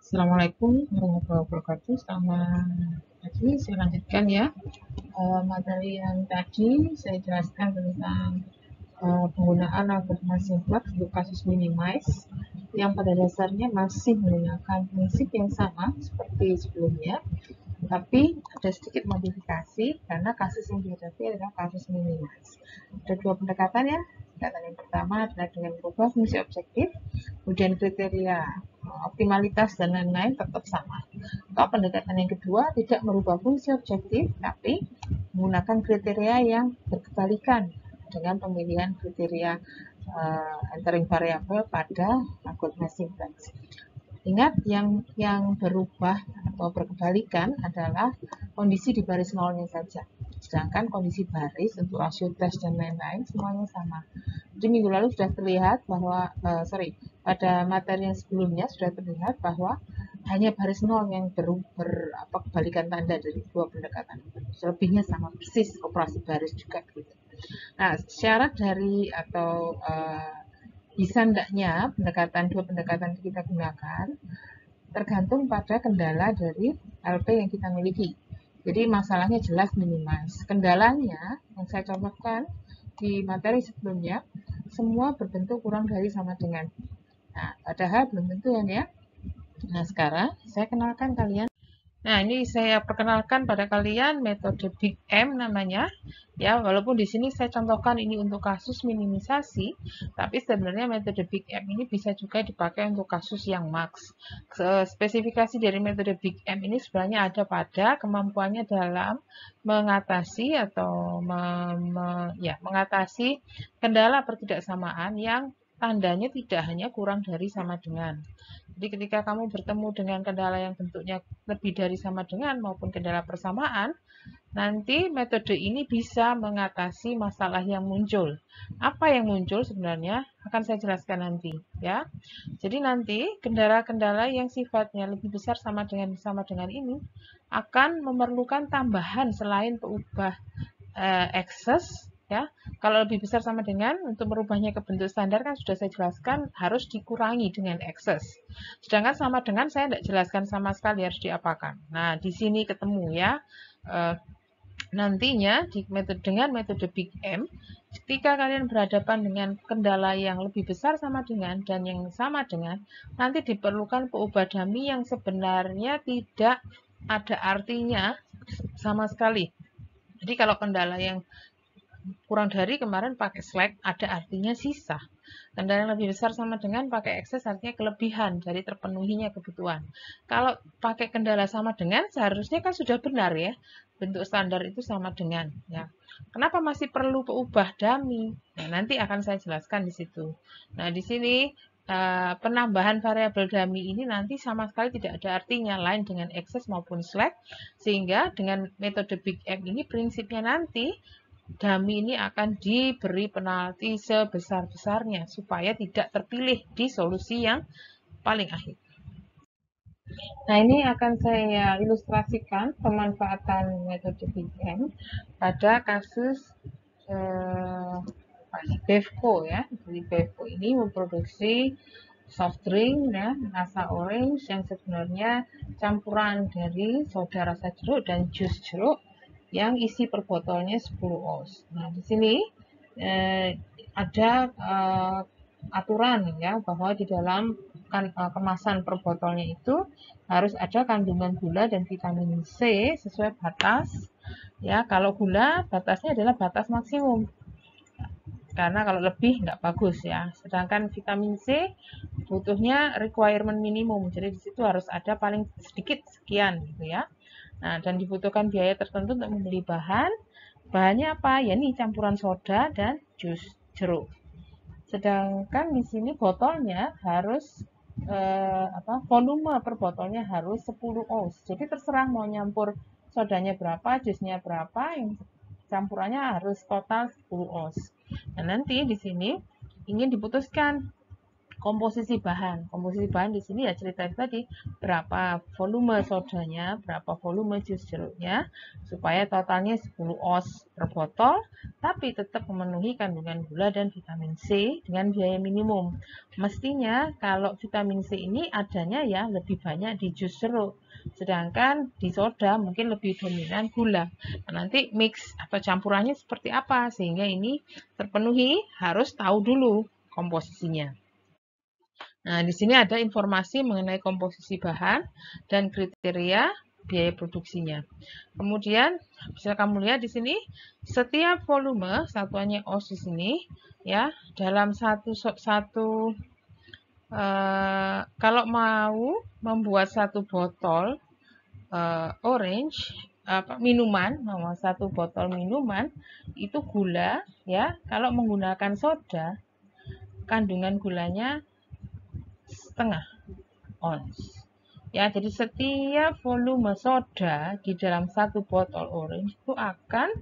Assalamualaikum warahmatullahi wabarakatuh. Selamat pagi. Saya lanjutkan ya. Materi yang tadi saya jelaskan tentang penggunaan algoritma simplex untuk kasus minimize yang pada dasarnya masih menggunakan prinsip yang sama seperti sebelumnya, tapi ada sedikit modifikasi karena kasus yang dihadapi adalah kasus minimize. Ada dua pendekatan ya. Pendekatan yang pertama adalah dengan merubah fungsi objektif, kemudian kriteria optimalitas dan lain-lain tetap sama. Atau pendekatan yang kedua tidak merubah fungsi objektif, tapi menggunakan kriteria yang berkebalikan dengan pemilihan kriteria entering variabel pada algoritma simplex. Ingat yang berubah atau berkebalikan adalah kondisi di baris nolnya saja. Sedangkan kondisi baris untuk rasio dash dan lain-lain semuanya sama. Jadi minggu lalu sudah terlihat bahwa pada materi yang sebelumnya sudah terlihat bahwa hanya baris nol yang kebalikan tanda dari dua pendekatan. Selebihnya sama persis, operasi baris juga gitu. Nah, syarat dari atau bisa ndaknya dua pendekatan yang kita gunakan tergantung pada kendala dari LP yang kita miliki. Jadi masalahnya jelas minimize. Kendalanya yang saya contohkan di materi sebelumnya semua berbentuk kurang dari sama dengan. Nah, padahal belum tentu kan ya. Nah, sekarang saya kenalkan kalian. Nah, ini saya perkenalkan pada kalian metode Big M namanya. Ya, walaupun di sini saya contohkan ini untuk kasus minimisasi, tapi sebenarnya metode Big M ini bisa juga dipakai untuk kasus yang max. Spesifikasi dari metode Big M ini sebenarnya ada pada kemampuannya dalam mengatasi atau mengatasi kendala pertidaksamaan yang tandanya tidak hanya kurang dari sama dengan. Jadi ketika kamu bertemu dengan kendala yang bentuknya lebih dari sama dengan maupun kendala persamaan, nanti metode ini bisa mengatasi masalah yang muncul. Apa yang muncul sebenarnya akan saya jelaskan nanti ya. Jadi nanti kendala-kendala yang sifatnya lebih besar sama dengan ini akan memerlukan tambahan selain peubah excess ya. Kalau lebih besar sama dengan untuk merubahnya ke bentuk standar kan sudah saya jelaskan harus dikurangi dengan excess. Sedangkan sama dengan saya tidak jelaskan sama sekali harus diapakan. Nah, di sini ketemu ya. Nantinya dengan metode Big M, ketika kalian berhadapan dengan kendala yang lebih besar sama dengan dan yang sama dengan, nanti diperlukan peubah dummy yang sebenarnya tidak ada artinya sama sekali. Jadi kalau kendala yang kurang dari kemarin pakai slack ada artinya sisa. Kendala yang lebih besar sama dengan pakai excess artinya kelebihan dari terpenuhinya kebutuhan. Kalau pakai kendala sama dengan seharusnya kan sudah benar ya. Bentuk standar itu sama dengan ya. Kenapa masih perlu peubah dummy? Nah, nanti akan saya jelaskan di situ. Nah, di sini penambahan variabel dummy ini nanti sama sekali tidak ada artinya lain dengan excess maupun slack, sehingga dengan metode Big M ini prinsipnya nanti dummy ini akan diberi penalti sebesar-besarnya supaya tidak terpilih di solusi yang paling akhir. Nah, ini akan saya ilustrasikan pemanfaatan metode Big M pada kasus Bevco ya. Jadi Bevco ini memproduksi soft drink ya, rasa orange yang sebenarnya campuran dari soda rasa jeruk dan jus jeruk yang isi per botolnya 10 oz. Nah, di sini ada aturan ya bahwa di dalam kemasan per botolnya itu harus ada kandungan gula dan vitamin C sesuai batas. Ya, kalau gula batasnya adalah batas maksimum. Karena kalau lebih nggak bagus ya. Sedangkan vitamin C butuhnya requirement minimum. Jadi di situ harus ada paling sedikit sekian gitu ya. Nah, dan dibutuhkan biaya tertentu untuk membeli bahan. Bahannya apa? Ya ini campuran soda dan jus jeruk. Sedangkan di sini botolnya harus volume per botolnya harus 10 oz. Jadi terserah mau nyampur sodanya berapa, jusnya berapa, yang campurannya harus total 10 oz. Nah, nanti di sini ingin diputuskan komposisi bahan. Komposisi bahan di sini ya cerita tadi, berapa volume sodanya, berapa volume jus jeruknya, supaya totalnya 10 oz per botol, tapi tetap memenuhi kandungan gula dan vitamin C dengan biaya minimum. Mestinya kalau vitamin C ini adanya ya lebih banyak di jus jeruk, sedangkan di soda mungkin lebih dominan gula. Nah, nanti mix atau campurannya seperti apa sehingga ini terpenuhi, harus tahu dulu komposisinya. Nah, di sini ada informasi mengenai komposisi bahan dan kriteria biaya produksinya. Kemudian bisa kamu lihat di sini setiap volume satuannya oz di sini ya dalam kalau mau membuat satu botol orange minuman, satu botol minuman itu gula ya. Kalau menggunakan soda kandungan gulanya setengah ons. Ya, jadi setiap volume soda di dalam satu botol orange itu akan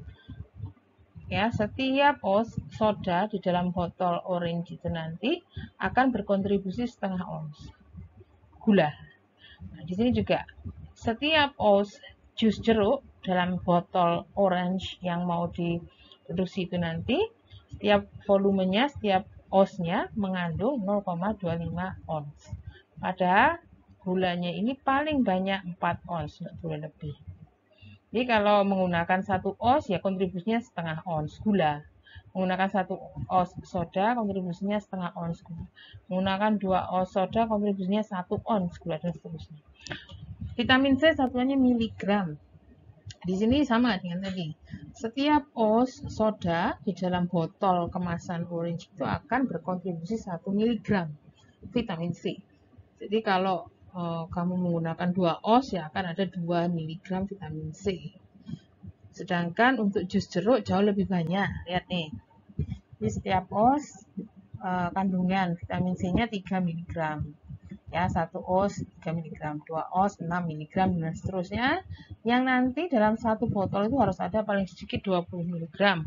ya setiap soda di dalam botol orange itu nanti akan berkontribusi setengah ons gula. Nah, di sini juga setiap oz jus jeruk dalam botol orange yang mau diproduksi itu nanti setiap volumenya, setiap oznya mengandung 0,25 ons. Padahal gulanya ini paling banyak 4 ons, nggak boleh lebih. Jadi kalau menggunakan satu oz ya kontribusinya setengah ons gula. Menggunakan satu oz soda kontribusinya setengah ons gula. Menggunakan 2 oz soda kontribusinya 1 ons gula dan seterusnya. Vitamin C satuannya miligram. Di sini sama dengan tadi. Setiap oz soda di dalam botol kemasan orange itu akan berkontribusi 1 miligram vitamin C. Jadi kalau kamu menggunakan 2 oz ya akan ada 2 miligram vitamin C. Sedangkan untuk jus jeruk jauh lebih banyak. Lihat nih. Di setiap oz kandungan vitamin C-nya 3 miligram. Ya, 1 oz 3 mg, 2 oz 6 mg dan seterusnya. Yang nanti dalam satu botol itu harus ada paling sedikit 20 mg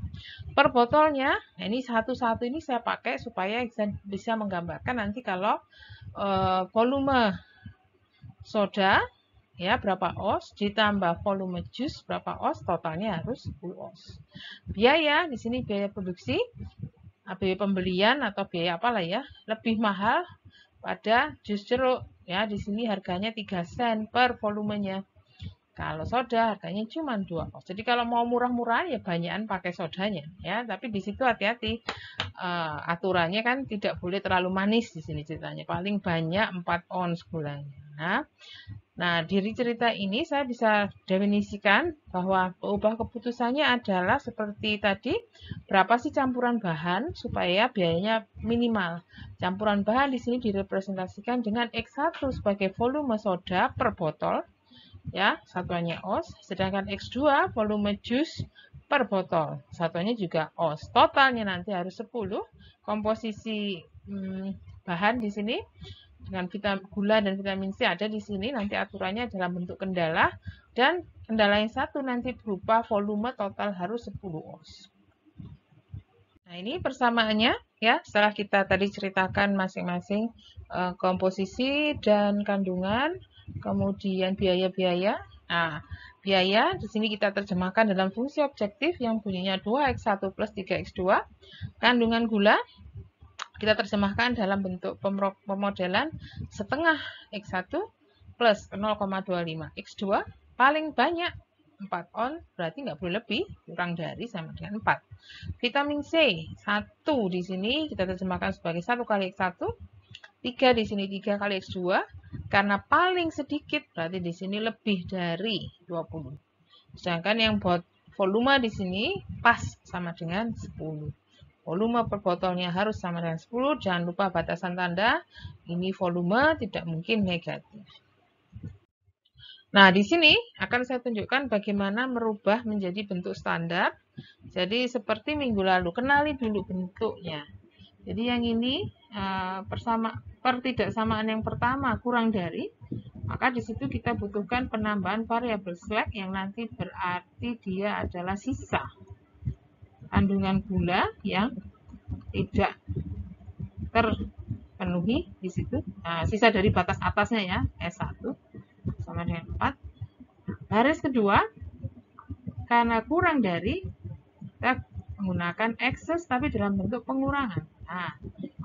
per botolnya. Nah, ini satu-satu ini saya pakai supaya bisa menggambarkan nanti kalau volume soda ya berapa oz ditambah volume jus berapa oz, totalnya harus 10 oz. Biaya di sini biaya produksi, biaya pembelian atau biaya apalah ya, lebih mahal pada jus jeruk ya. Di sini harganya 3 sen per volumenya. Kalau soda harganya cuma 2 oz. Jadi kalau mau murah-murahan ya banyakan pakai sodanya ya, tapi di situ hati-hati. Aturannya kan tidak boleh terlalu manis di sini ceritanya. Paling banyak 4 ons gulanya. Nah, dari cerita ini saya bisa definisikan bahwa peubah keputusannya adalah seperti tadi, berapa sih campuran bahan supaya biayanya minimal. Campuran bahan di sini direpresentasikan dengan X1 sebagai volume soda per botol, ya, satuannya oz, sedangkan X2 volume jus per botol, satuannya juga oz. Totalnya nanti harus 10. Komposisi bahan di sini dengan gula dan vitamin C ada di sini, nanti aturannya dalam bentuk kendala, dan kendala yang satu nanti berupa volume total harus 10 oz. Nah, ini persamaannya ya, setelah kita tadi ceritakan masing-masing komposisi dan kandungan, kemudian biaya-biaya. Nah, biaya di sini kita terjemahkan dalam fungsi objektif yang bunyinya 2x1 plus 3x2. Kandungan gula kita terjemahkan dalam bentuk pemodelan setengah X1 plus 0,25 X2 paling banyak 4 on, berarti nggak boleh lebih, kurang dari sama dengan 4. Vitamin C 1 di sini kita terjemahkan sebagai 1 kali X1, 3 di sini 3 kali X2, karena paling sedikit berarti di sini lebih dari 20. Sedangkan yang buat volume di sini pas sama dengan 10. Volume per botolnya harus sama dengan 10. Jangan lupa batasan tanda. Ini volume tidak mungkin negatif. Nah, di sini akan saya tunjukkan bagaimana merubah menjadi bentuk standar. Jadi seperti minggu lalu, kenali dulu bentuknya. Jadi yang ini pertidaksamaan yang pertama kurang dari, maka di situ kita butuhkan penambahan variabel slack yang nanti berarti dia adalah sisa kandungan gula yang tidak penuhi di situ. Nah, sisa dari batas atasnya ya, S1 sama dengan 4. Baris kedua, karena kurang dari, kita menggunakan excess tapi dalam bentuk pengurangan. Nah,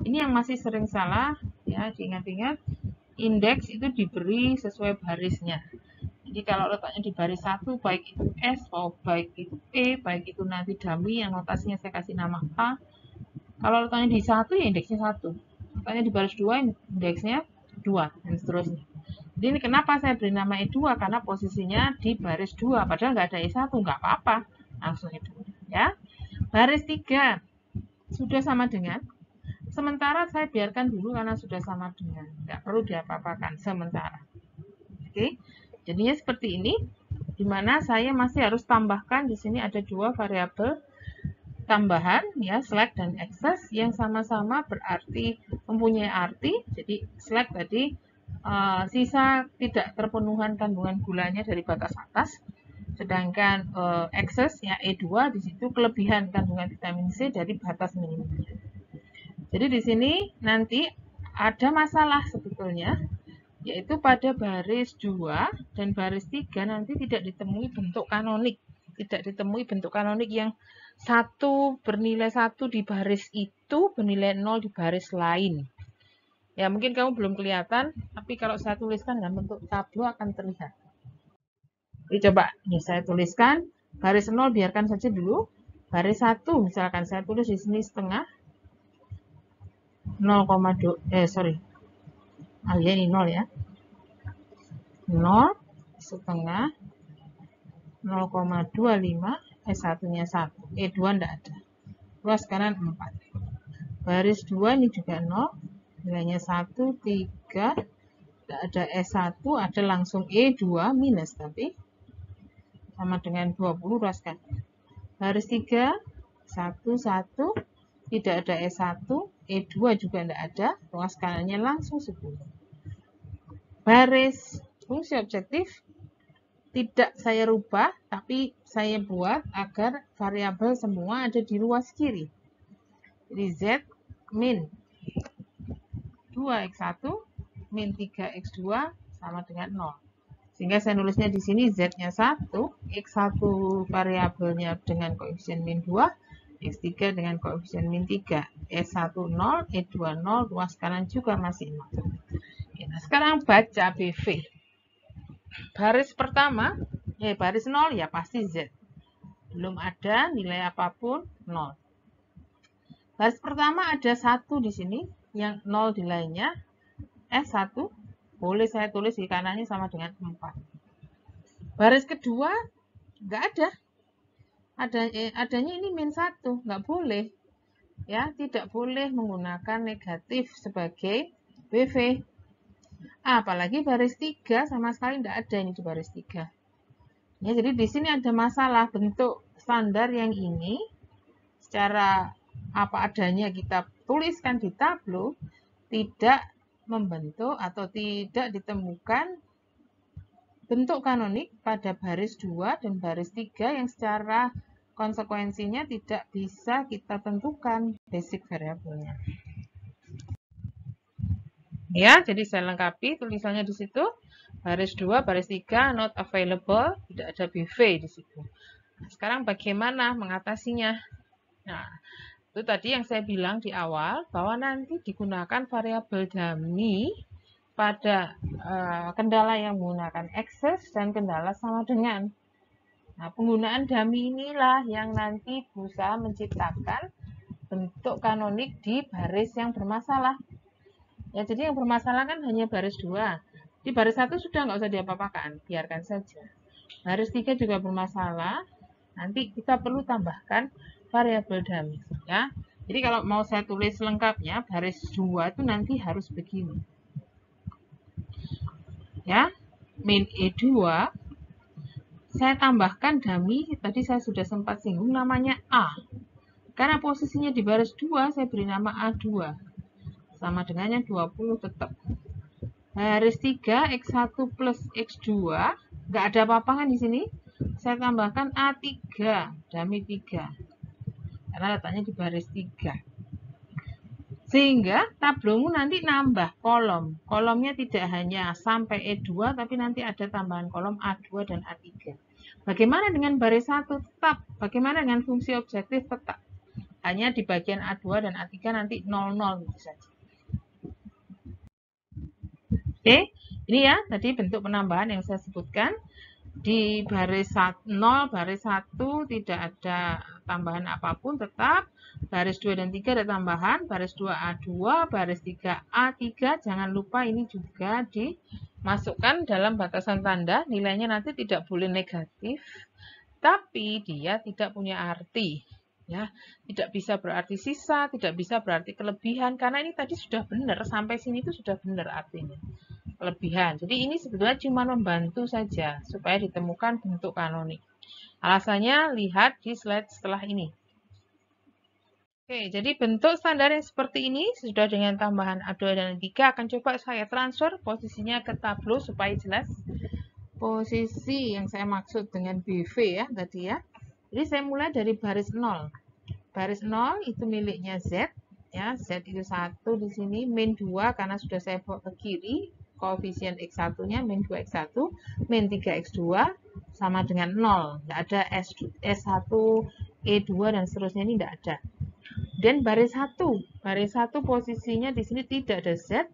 ini yang masih sering salah ya, diingat-ingat, indeks itu diberi sesuai barisnya. Jadi kalau letaknya di baris 1, baik itu S, baik itu E, baik itu nanti dummy yang notasinya saya kasih nama A. Kalau letaknya di 1 ya indeksnya 1. Letaknya di baris 2 indeksnya 2 dan seterusnya. Jadi ini kenapa saya beri nama E2? Karena posisinya di baris 2, padahal nggak ada E1, nggak apa-apa. Langsung E2 ya. Baris 3 sudah sama dengan, sementara saya biarkan dulu karena sudah sama dengan, nggak perlu diapa-apakan sementara. Oke. Jadinya seperti ini, di mana saya masih harus tambahkan di sini ada dua variabel tambahan ya, slack dan excess yang sama-sama berarti mempunyai arti. Jadi slack tadi sisa tidak terpenuhan kandungan gulanya dari batas atas, sedangkan excess ya E2 di situ kelebihan kandungan vitamin C dari batas minimumnya. Jadi di sini nanti ada masalah sebetulnya, yaitu pada baris 2 dan baris 3 nanti tidak ditemui bentuk kanonik. Tidak ditemui bentuk kanonik yang 1 bernilai 1 di baris itu, bernilai 0 di baris lain. Ya, mungkin kamu belum kelihatan, tapi kalau saya tuliskan dengan bentuk tablo akan terlihat. Oke, coba ini saya tuliskan. Baris 0 biarkan saja dulu. Baris 1 misalkan saya tulis di sini setengah. 0,2 ini 0 ya. 0 setengah 0,25 S1-nya 1. E2 enggak ada. Luas kanan 4. Baris 2 ini juga 0. Nilainya 1, 3. Enggak ada S1, ada langsung E2 minus tapi sama dengan 20 luas kanan. Baris 3 1, 1. Tidak ada S1, E2 juga enggak ada. Luas kanannya langsung 10. Baris fungsi objektif tidak saya rubah, tapi saya buat agar variabel semua ada di ruas kiri. Jadi Z min 2x1 min 3x2 sama dengan 0. Sehingga saya nulisnya di sini Z-nya 1, X1 variabelnya dengan koefisien min 2, X3 dengan koefisien min 3. S1 0, E2 0, luas kanan juga masih 0. Nah, sekarang baca BV. Baris pertama, baris 0 ya pasti Z. Belum ada nilai apapun 0. Baris pertama ada 1 di sini, yang 0 nilainya S1. Boleh saya tulis di kanannya sama dengan 4. Baris kedua, nggak ada. Adanya ini min 1, nggak boleh. Ya, tidak boleh menggunakan negatif sebagai BV. Apalagi baris 3 sama sekali tidak ada ini di baris 3. Ya, jadi di sini ada masalah bentuk standar yang ini secara apa adanya kita tuliskan di tablo tidak membentuk atau tidak ditemukan bentuk kanonik pada baris 2 dan baris 3 yang secara konsekuensinya tidak bisa kita tentukan basic variabelnya. Ya, jadi saya lengkapi tulisannya di situ. Baris 2, baris 3, not available, tidak ada BV di situ. Nah, sekarang bagaimana mengatasinya? Nah, itu tadi yang saya bilang di awal, bahwa nanti digunakan variabel dummy pada kendala yang menggunakan excess dan kendala sama dengan. Nah, penggunaan dummy inilah yang nanti berusaha menciptakan bentuk kanonik di baris yang bermasalah. Ya, jadi yang bermasalah kan hanya baris 2. Di baris 1 sudah nggak usah diapa-apakan, biarkan saja. Baris 3 juga bermasalah, nanti kita perlu tambahkan variabel dummy. Ya. Jadi kalau mau saya tulis lengkapnya, baris 2 itu nanti harus begini. Ya, min E2, saya tambahkan dummy, tadi saya sudah sempat singgung, namanya A. Karena posisinya di baris 2, saya beri nama A2. Sama dengannya 20 tetap. Baris 3, X1 plus X2, nggak ada apa-apa kan di sini. Saya tambahkan A3, dummy 3. Karena letaknya di baris 3. Sehingga tablomu nanti nambah kolom. Kolomnya tidak hanya sampai E2, tapi nanti ada tambahan kolom A2 dan A3. Bagaimana dengan baris 1? Tetap. Bagaimana dengan fungsi objektif? Tetap. Hanya di bagian A2 dan A3 nanti 00 gitu saja. Oke, ini ya tadi bentuk penambahan yang saya sebutkan. Di baris 0, baris 1 tidak ada tambahan apapun, tetap. Baris 2 dan 3 ada tambahan, baris 2 A2, baris 3 A3. Jangan lupa ini juga dimasukkan dalam batasan tanda, nilainya nanti tidak boleh negatif, tapi dia tidak punya arti. Ya, tidak bisa berarti sisa, tidak bisa berarti kelebihan, karena ini tadi sudah benar, sampai sini itu sudah benar artinya. Kelebihan. Jadi ini sebetulnya cuma membantu saja supaya ditemukan bentuk kanonik. Alasannya lihat di slide setelah ini. Oke, jadi bentuk standar yang seperti ini sudah dengan tambahan A2 dan A3 akan coba saya transfer posisinya ke tableau supaya jelas posisi yang saya maksud dengan BV ya tadi ya. Jadi saya mulai dari baris 0. Baris 0 itu miliknya Z ya, Z itu 1 di sini, min 2 karena sudah saya bawa ke kiri. Koefisien X1-nya min 2X1, min 3X2 sama dengan 0. Tidak ada S1, E2, dan seterusnya ini tidak ada. Dan baris 1. Baris 1 posisinya di sini tidak ada Z.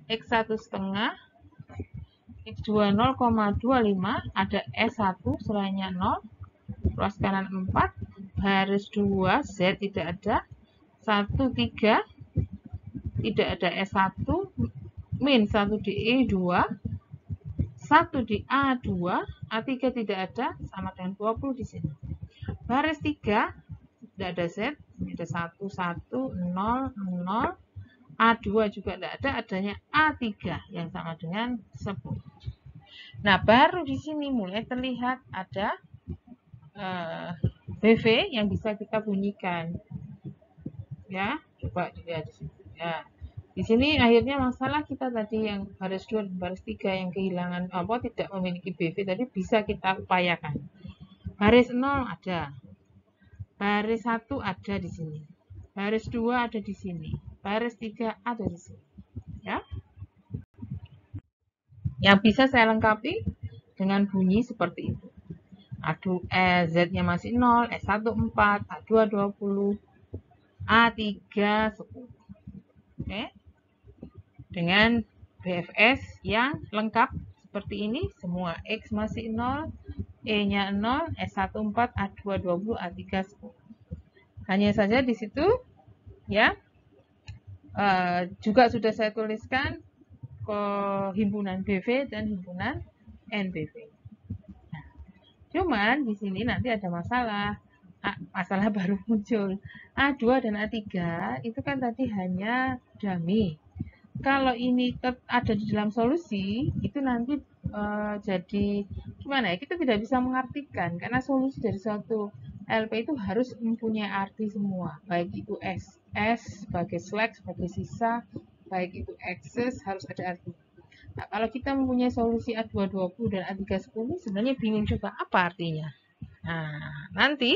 X1 setengah, X2 0,25, ada S1 selainnya 0, ruas kanan 4, baris 2 Z tidak ada, 1, 3, tidak ada S1, min 1 di E2, 1 di A2, A3 tidak ada, sama dengan 20 di sini. Baris 3, tidak ada Z, ini ada 1, 1, 0, 0, A2 juga tidak ada, adanya A3 yang sama dengan 10. Nah, baru di sini mulai terlihat ada BV yang bisa kita bunyikan. Ya, coba dilihat di sini. Ya. Di sini akhirnya masalah kita tadi yang baris 2 dan baris 3 yang kehilangan tidak memiliki BV tadi bisa kita upayakan. Baris 0 ada. Baris 1 ada di sini. Baris 2 ada di sini. Baris 3 ada di sini. Ya. Yang bisa saya lengkapi dengan bunyi seperti itu. Z-nya masih 0, S1 4, A2 20, A3 10. Oke. Dengan BFS yang lengkap seperti ini, semua X masih 0, E-nya 0, S1 4, A2 20, A3 10. Hanya saja di situ ya juga sudah saya tuliskan ke himpunan BV dan himpunan NBV. Nah, cuman di sini nanti ada masalah. Masalah baru muncul. A2 dan A3 itu kan tadi hanya dummy. Kalau ini ada di dalam solusi, itu nanti jadi gimana ya? Kita tidak bisa mengartikan karena solusi dari suatu LP itu harus mempunyai arti semua, baik itu S sebagai slack, sebagai sisa, baik itu excess harus ada arti. Nah, kalau kita mempunyai solusi A220 dan A310 sebenarnya bingung juga apa artinya. Nah, nanti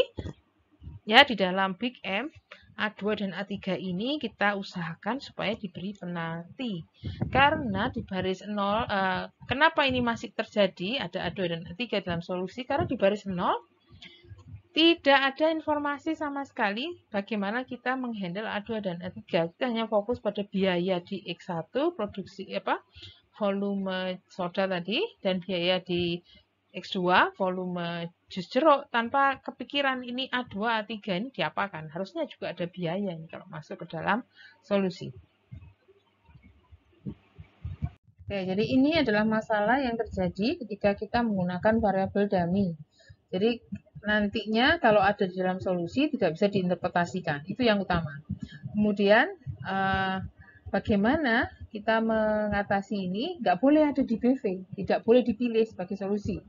ya di dalam Big M A2 dan A3 ini kita usahakan supaya diberi penalti. Karena di baris 0, kenapa ini masih terjadi ada A2 dan A3 dalam solusi? Karena di baris 0 tidak ada informasi sama sekali bagaimana kita menghandle A2 dan A3. Kita hanya fokus pada biaya di X1, produksi volume soda tadi, dan biaya di X2, volume jus jeruk, tanpa kepikiran ini A2, A3 ini diapakan. Harusnya juga ada biaya ini kalau masuk ke dalam solusi. Oke, jadi ini adalah masalah yang terjadi ketika kita menggunakan variabel dummy. Jadi nantinya kalau ada di dalam solusi tidak bisa diinterpretasikan. Itu yang utama. Kemudian bagaimana kita mengatasi ini? Nggak boleh ada di BV, tidak boleh dipilih sebagai solusi.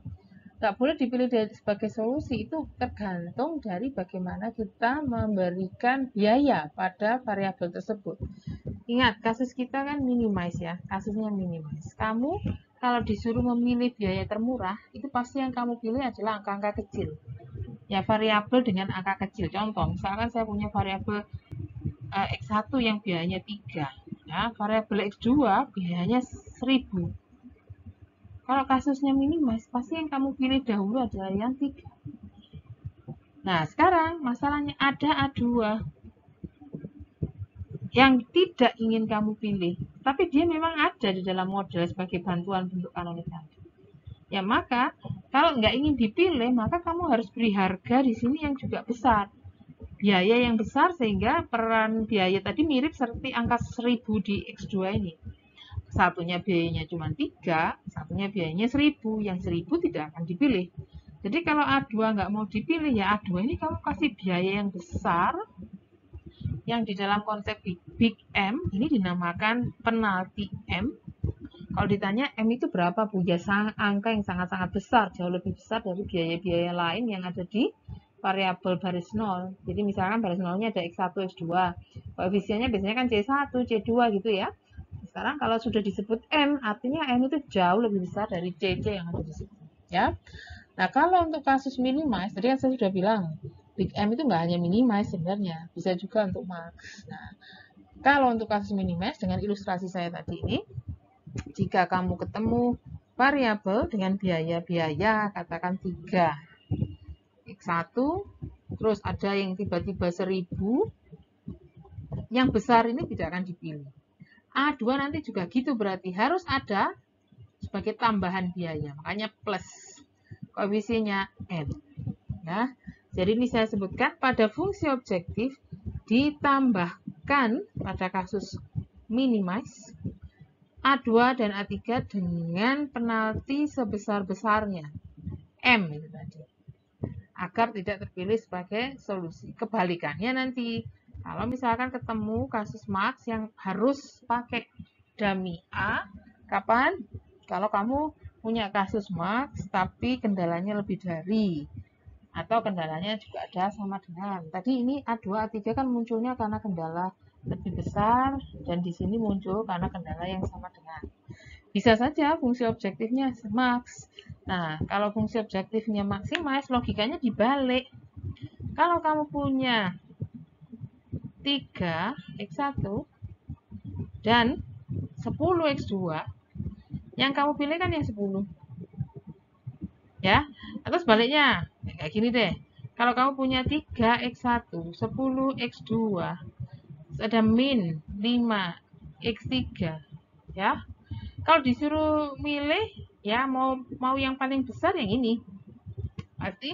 Nggak boleh dipilih sebagai solusi, itu tergantung dari bagaimana kita memberikan biaya pada variabel tersebut. Ingat, kasus kita kan minimize ya, kasusnya minimize. Kamu kalau disuruh memilih biaya termurah, itu pasti yang kamu pilih adalah angka-angka kecil. Ya, variabel dengan angka kecil. Contoh, misalkan saya punya variabel X1 yang biayanya 3. Ya, variabel X2 biayanya 1000. Kalau kasusnya minimize, pasti yang kamu pilih dahulu adalah yang 3. Nah, sekarang masalahnya ada A2 yang tidak ingin kamu pilih, tapi dia memang ada di dalam model sebagai bantuan bentuk kanonikal. Ya, maka kalau nggak ingin dipilih, maka kamu harus beri harga di sini yang juga besar. Biaya yang besar sehingga peran biaya tadi mirip seperti angka 1000 di X2 ini. Satunya biayanya cuma 3, satunya biayanya 1000. Yang 1000 tidak akan dipilih. Jadi kalau A2 nggak mau dipilih, ya A2 ini kamu kasih biaya yang besar, yang di dalam konsep Big M ini dinamakan penalti M. Kalau ditanya M itu berapa, Bu? Ya angka yang sangat-sangat besar, jauh lebih besar dari biaya-biaya lain yang ada di variabel baris 0. Jadi misalkan baris 0-nya ada X1, X2. Koefisiennya biasanya kan C1, C2 gitu ya. Sekarang kalau sudah disebut M, artinya M itu jauh lebih besar dari CC yang ada di situ. Ya. Nah, kalau untuk kasus minimize, tadi kan saya sudah bilang, Big M itu nggak hanya minimize sebenarnya, bisa juga untuk max. Nah, kalau untuk kasus minimize, dengan ilustrasi saya tadi ini, jika kamu ketemu variabel dengan biaya-biaya, katakan 3, X1, terus ada yang tiba-tiba 1000, yang besar ini tidak akan dipilih. A2 nanti juga gitu, berarti harus ada sebagai tambahan biaya, makanya plus koefisiennya N. Ya. Jadi ini saya sebutkan pada fungsi objektif ditambahkan pada kasus minimize A2 dan A3 dengan penalti sebesar-besarnya M itu tadi, agar tidak terpilih sebagai solusi. Kebalikannya nanti, kalau misalkan ketemu kasus max yang harus pakai dummy A, kapan? Kalau kamu punya kasus max tapi kendalanya lebih dari, atau kendalanya juga ada sama dengan. Tadi ini A2, A3 kan munculnya karena kendala lebih besar, dan di sini muncul karena kendala yang sama dengan. Bisa saja fungsi objektifnya max. Nah, kalau fungsi objektifnya maximize, logikanya dibalik. Kalau kamu punya 3 X1 dan 10 X2, yang kamu pilih kan yang 10. Ya, atau sebaliknya, kayak gini deh. Kalau kamu punya 3 X1, 10 X2, ada min 5 X3, ya. Kalau disuruh milih, ya mau yang paling besar yang ini. Pasti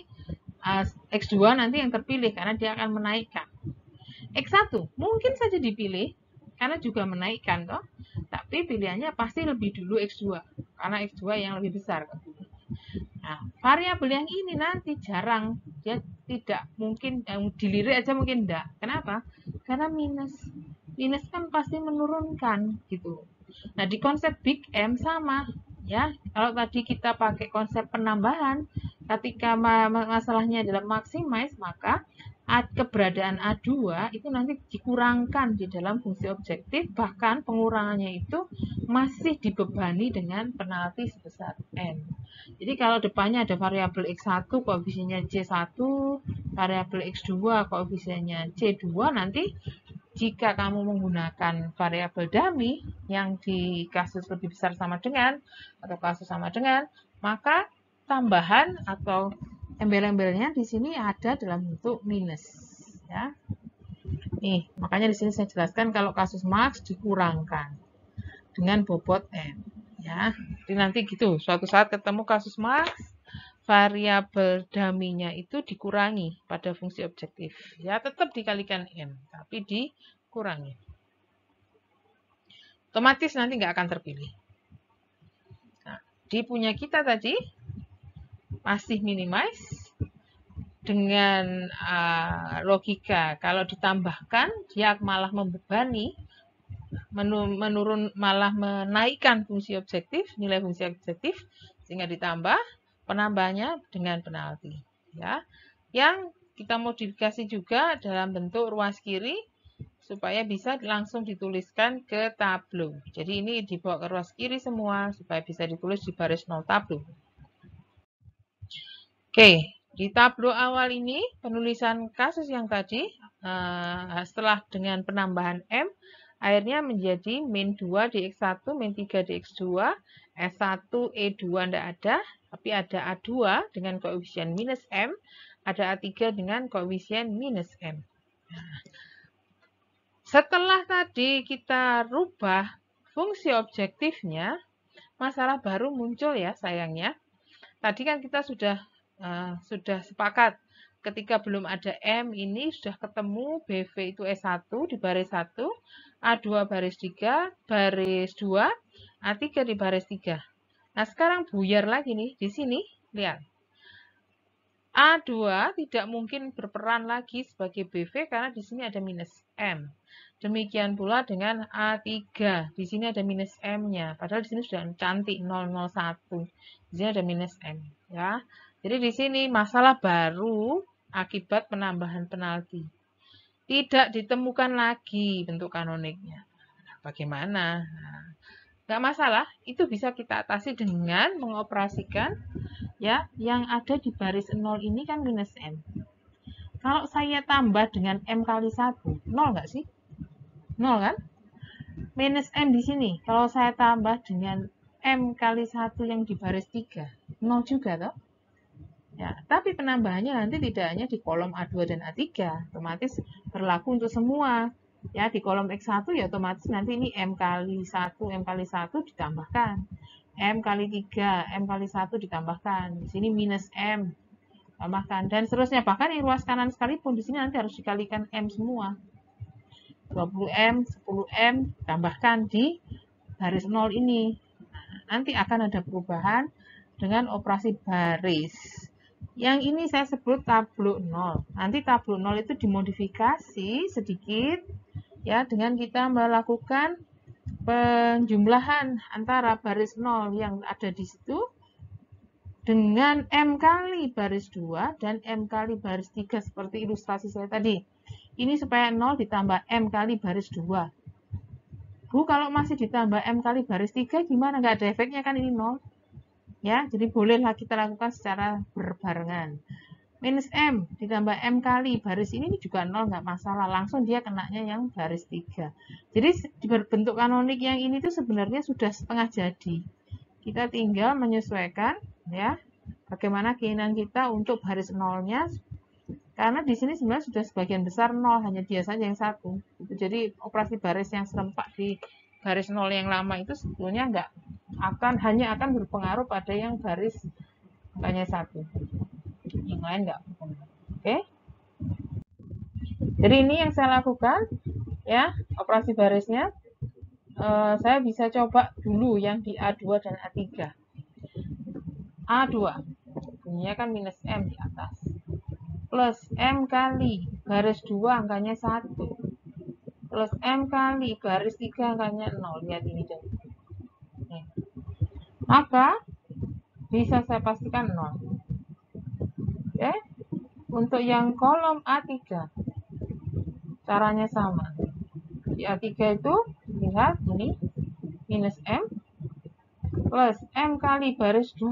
X2 nanti yang terpilih karena dia akan menaikkan. X1 mungkin saja dipilih karena juga menaikkan toh. Tapi pilihannya pasti lebih dulu X2 karena X2 yang lebih besar. Nah, variabel yang ini nanti jarang, dia tidak mungkin, dilirik aja mungkin enggak. Kenapa? Karena minus. Minus kan pasti menurunkan gitu. Nah, di konsep Big M sama ya. Kalau tadi kita pakai konsep penambahan, ketika masalahnya adalah maximize, maka keberadaan A2 itu nanti dikurangkan di dalam fungsi objektif, bahkan pengurangannya itu masih dibebani dengan penalti sebesar N. Jadi kalau depannya ada variabel X1 koefisiennya C1, variabel X2 koefisiennya C2, nanti jika kamu menggunakan variabel dummy yang di kasus lebih besar sama dengan atau kasus sama dengan, maka tambahan atau embel-embelnya di sini ada dalam bentuk minus, ya. Nih, makanya di sini saya jelaskan kalau kasus max dikurangkan dengan bobot n, ya. Jadi nanti gitu, suatu saat ketemu kasus max, variabel dummy-nya itu dikurangi pada fungsi objektif, ya, tetap dikalikan n, tapi dikurangi. Otomatis nanti nggak akan terpilih. Nah, di punya kita tadi masih minimize dengan logika kalau ditambahkan dia malah membebani, malah menaikkan fungsi objektif, nilai fungsi objektif, sehingga ditambah penambahnya dengan penalti, ya. Yang kita modifikasi juga dalam bentuk ruas kiri supaya bisa langsung dituliskan ke tablo. Jadi ini dibawa ke ruas kiri semua supaya bisa ditulis di baris 0 tablo. Oke, Di tablo awal ini, penulisan kasus yang tadi, setelah dengan penambahan M, akhirnya menjadi min 2 dx1, min 3 dx2, S1, E2 tidak ada, tapi ada A2 dengan koefisien minus M, ada A3 dengan koefisien minus M. Setelah tadi kita rubah fungsi objektifnya, masalah baru muncul ya sayangnya. Tadi kan kita sudah sepakat ketika belum ada M ini sudah ketemu BV itu S1 di baris 1, A2 baris 3, baris 2, A3 di baris 3. Nah, sekarang buyar lagi nih di sini, lihat. A2 tidak mungkin berperan lagi sebagai BV karena di sini ada minus M. Demikian pula dengan A3. Di sini ada minus M-nya. Padahal di sini sudah cantik 001. Di sini ada minus M, ya. Jadi di sini masalah baru akibat penambahan penalti. Tidak ditemukan lagi bentuk kanoniknya. Bagaimana? Nggak masalah, itu bisa kita atasi dengan mengoperasikan ya, yang ada di baris 0 ini kan minus M. Kalau saya tambah dengan M kali 1, 0 nggak sih? 0 kan? Minus M di sini, kalau saya tambah dengan M kali 1 yang di baris 3, 0 juga toh? Ya, tapi penambahannya nanti tidak hanya di kolom A2 dan A3, otomatis berlaku untuk semua. Ya, di kolom X1 ya otomatis nanti ini M kali 1 ditambahkan. M kali 3, M kali 1 ditambahkan. Di sini minus M, tambahkan. Dan seterusnya, bahkan yang ruas kanan sekalipun, di sini nanti harus dikalikan M semua. 20M, 10M, tambahkan di baris 0 ini. Nanti akan ada perubahan dengan operasi baris. Yang ini saya sebut tablo 0. Nanti tablo 0 itu dimodifikasi sedikit ya dengan kita melakukan penjumlahan antara baris 0 yang ada di situ dengan M kali baris 2 dan M kali baris 3 seperti ilustrasi saya tadi. Ini supaya 0 ditambah M kali baris 2. Bu, kalau masih ditambah M kali baris 3 gimana? Nggak ada efeknya kan ini 0. Ya, jadi bolehlah kita lakukan secara berbarengan. Minus M ditambah M kali baris ini juga 0, nggak masalah. Langsung dia kenanya yang baris 3. Jadi bentuk kanonik yang ini tuh sebenarnya sudah setengah jadi. Kita tinggal menyesuaikan ya bagaimana keinginan kita untuk baris 0-nya. Karena di sini sebenarnya sudah sebagian besar 0, hanya dia saja yang 1. Jadi operasi baris yang serempak di baris 0 yang lama itu sebetulnya hanya akan berpengaruh pada yang baris hanya 1. Yang lain nggak berpengaruh. Oke? Jadi ini yang saya lakukan ya, operasi barisnya. Saya bisa coba dulu yang di A2 dan A3. A2 bunyinya kan minus M di atas. Plus M kali baris 2 angkanya 1. Plus M kali baris 3 angkanya 0. Lihat ini deh. Maka bisa saya pastikan 0. Oke? Untuk yang kolom A3 caranya sama. Di A3 itu lihat ini minus M plus M kali baris 2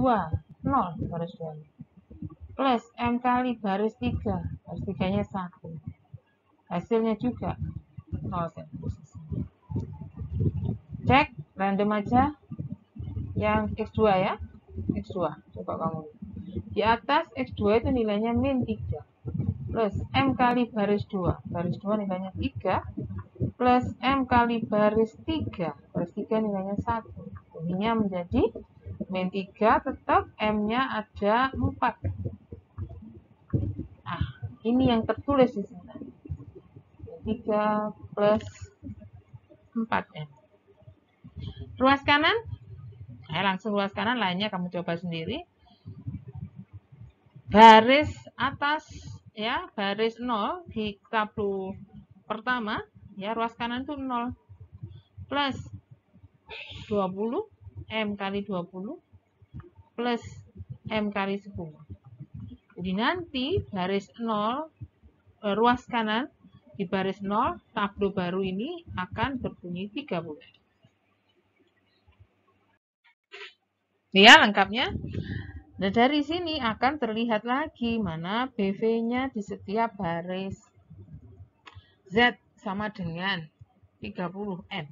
0 baris 2 plus M kali baris 3 baris 3 nya 1, hasilnya juga 0 cek random aja yang X2 ya, X2 coba kamu di atas X2 itu nilainya min 3 plus M kali baris 2 nilainya 3 plus M kali baris 3 nilainya 1. Ininya menjadi min 3, tetap M-nya ada 4. Nah, ini yang tertulis di sini. 3 plus 4M. Ruas kanan? Langsung ruas kanan, lainnya kamu coba sendiri. Baris atas ya, baris 0 di tablo pertama ya, ruas kanan itu 0 plus 20 M kali 20 plus M kali 10. Jadi nanti baris 0 ruas kanan di baris 0 tablo baru ini akan berbunyi 30. Ya, lengkapnya. Nah, dari sini akan terlihat lagi mana BV-nya di setiap baris. Z sama dengan 30M.